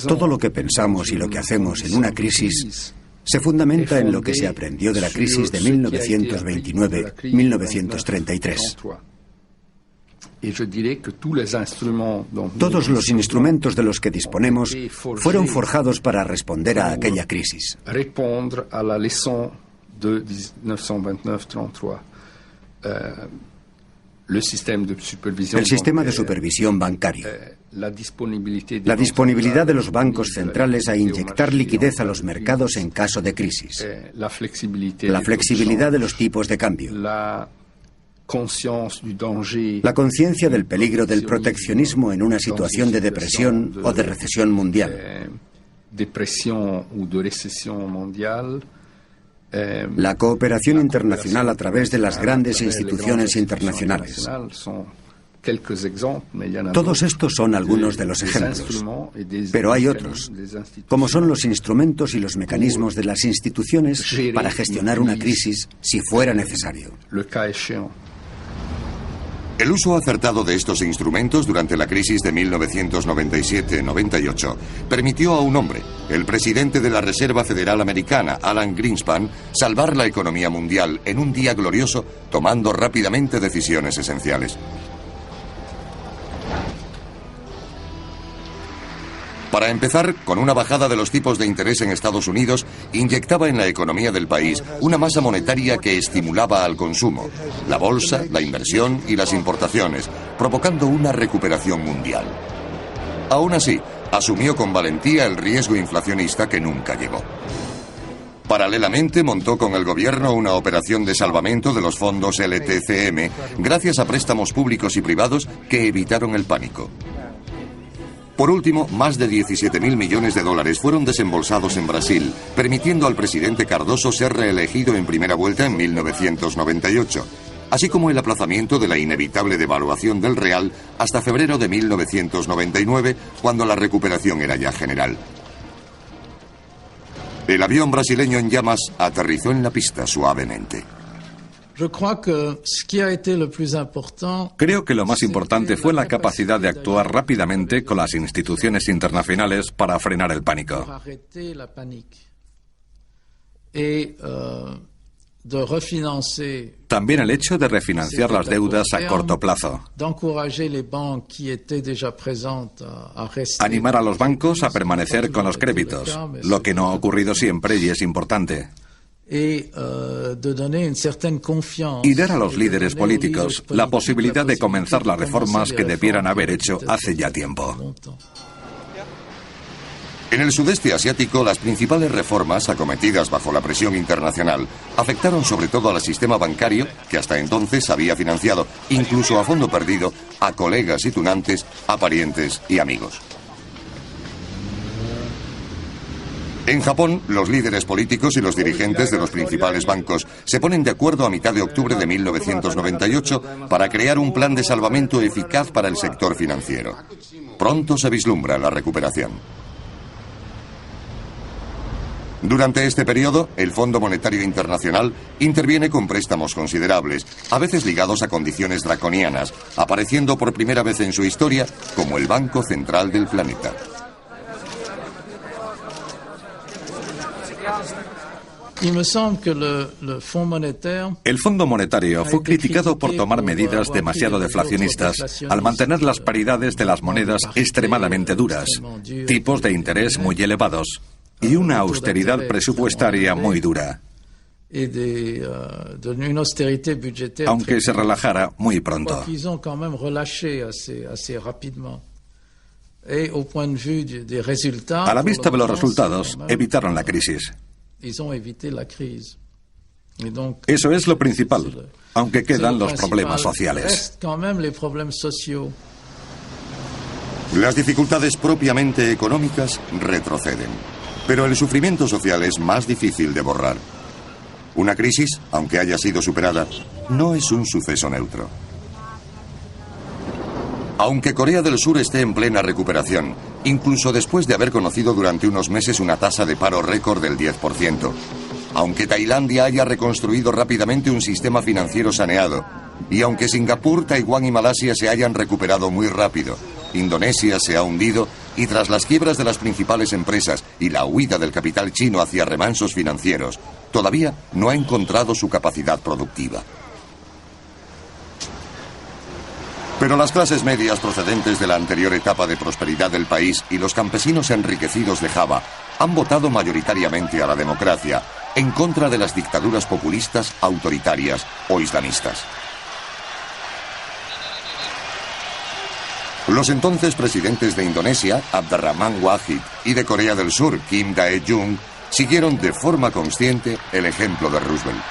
Todo lo que pensamos y lo que hacemos en una crisis se fundamenta en lo que se aprendió de la crisis de 1929-1933. Todos los instrumentos de los que disponemos fueron forjados para responder a aquella crisis. El sistema de supervisión bancario. La disponibilidad de los bancos centrales a inyectar liquidez a los mercados en caso de crisis. La flexibilidad de los tipos de cambio. La conciencia del peligro del proteccionismo en una situación de depresión o de recesión mundial. La cooperación internacional a través de las grandes instituciones internacionales. Todos estos son algunos de los ejemplos, pero hay otros, como son los instrumentos y los mecanismos de las instituciones para gestionar una crisis si fuera necesario. El uso acertado de estos instrumentos durante la crisis de 1997-98 permitió a un hombre, el presidente de la Reserva Federal Americana, Alan Greenspan, salvar la economía mundial en un día glorioso, tomando rápidamente decisiones esenciales. Para empezar, con una bajada de los tipos de interés en Estados Unidos, inyectaba en la economía del país una masa monetaria que estimulaba al consumo, la bolsa, la inversión y las importaciones, provocando una recuperación mundial. Aún así, asumió con valentía el riesgo inflacionista que nunca llegó. Paralelamente, montó con el gobierno una operación de salvamento de los fondos LTCM gracias a préstamos públicos y privados que evitaron el pánico. Por último, más de 17.000 millones de dólares fueron desembolsados en Brasil, permitiendo al presidente Cardoso ser reelegido en primera vuelta en 1998, así como el aplazamiento de la inevitable devaluación del real hasta febrero de 1999, cuando la recuperación era ya general. El avión brasileño en llamas aterrizó en la pista suavemente. Creo que lo más importante fue la capacidad de actuar rápidamente con las instituciones internacionales para frenar el pánico. También el hecho de refinanciar las deudas a corto plazo. Animar a los bancos a permanecer con los créditos, lo que no ha ocurrido siempre y es importante. Y dar a los líderes políticos la posibilidad de comenzar las reformas que debieran haber hecho hace ya tiempo. En el sudeste asiático, las principales reformas acometidas bajo la presión internacional afectaron sobre todo al sistema bancario, que hasta entonces había financiado, incluso a fondo perdido, a colegas y tunantes, a parientes y amigos. En Japón, los líderes políticos y los dirigentes de los principales bancos se ponen de acuerdo a mitad de octubre de 1998 para crear un plan de salvamento eficaz para el sector financiero. Pronto se vislumbra la recuperación. Durante este periodo, el Fondo Monetario Internacional interviene con préstamos considerables, a veces ligados a condiciones draconianas, apareciendo por primera vez en su historia como el Banco Central del planeta. El Fondo Monetario fue criticado por tomar medidas demasiado deflacionistas al mantener las paridades de las monedas extremadamente duras, tipos de interés muy elevados y una austeridad presupuestaria muy dura, aunque se relajara muy pronto. A la vista de los resultados, evitaron la crisis. Eso es lo principal, aunque quedan los problemas sociales. Las dificultades propiamente económicas retroceden, pero el sufrimiento social es más difícil de borrar. Una crisis, aunque haya sido superada, no es un suceso neutro. Aunque Corea del Sur esté en plena recuperación, incluso después de haber conocido durante unos meses una tasa de paro récord del 10%, aunque Tailandia haya reconstruido rápidamente un sistema financiero saneado, y aunque Singapur, Taiwán y Malasia se hayan recuperado muy rápido, Indonesia se ha hundido, y tras las quiebras de las principales empresas y la huida del capital chino hacia remansos financieros, todavía no ha encontrado su capacidad productiva. Pero las clases medias procedentes de la anterior etapa de prosperidad del país y los campesinos enriquecidos de Java han votado mayoritariamente a la democracia en contra de las dictaduras populistas, autoritarias o islamistas. Los entonces presidentes de Indonesia, Abdurrahman Wahid, y de Corea del Sur, Kim Dae-jung, siguieron de forma consciente el ejemplo de Roosevelt.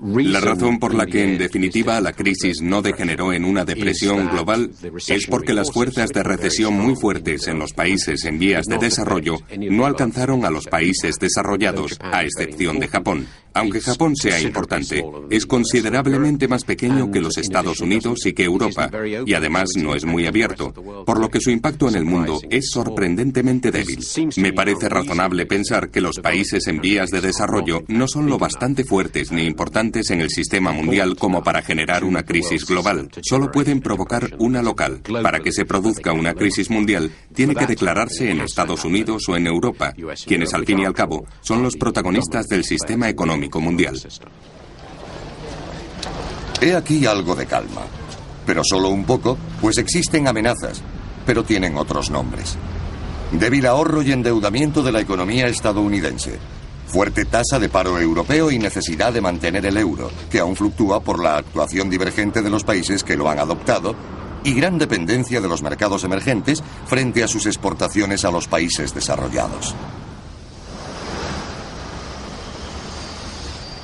La razón por la que, en definitiva, la crisis no degeneró en una depresión global es porque las fuerzas de recesión muy fuertes en los países en vías de desarrollo no alcanzaron a los países desarrollados, a excepción de Japón. Aunque Japón sea importante, es considerablemente más pequeño que los Estados Unidos y que Europa, y además no es muy abierto, por lo que su impacto en el mundo es sorprendentemente débil. Me parece razonable pensar que los países en vías de desarrollo no son lo bastante fuertes ni importantes en el sistema mundial como para generar una crisis global. Solo pueden provocar una local. Para que se produzca una crisis mundial, tiene que declararse en Estados Unidos o en Europa, quienes al fin y al cabo son los protagonistas del sistema económico mundial. He aquí algo de calma, pero solo un poco, pues existen amenazas, pero tienen otros nombres. Débil ahorro y endeudamiento de la economía estadounidense, fuerte tasa de paro europeo y necesidad de mantener el euro, que aún fluctúa por la actuación divergente de los países que lo han adoptado, y gran dependencia de los mercados emergentes frente a sus exportaciones a los países desarrollados.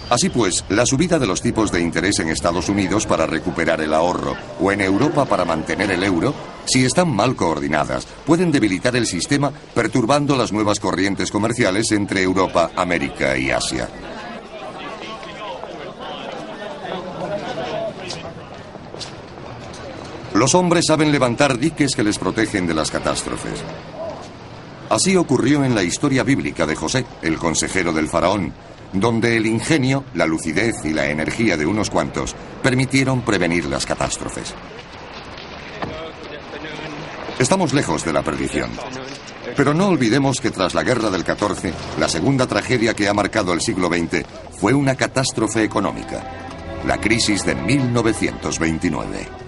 Así pues, la subida de los tipos de interés en Estados Unidos para recuperar el ahorro o en Europa para mantener el euro, si están mal coordinadas, pueden debilitar el sistema perturbando las nuevas corrientes comerciales entre Europa, América y Asia. Los hombres saben levantar diques que les protegen de las catástrofes. Así ocurrió en la historia bíblica de José, el consejero del faraón, donde el ingenio, la lucidez y la energía de unos cuantos permitieron prevenir las catástrofes. Estamos lejos de la perdición, pero no olvidemos que tras la Guerra del 14, la segunda tragedia que ha marcado el siglo XX fue una catástrofe económica, la crisis de 1929.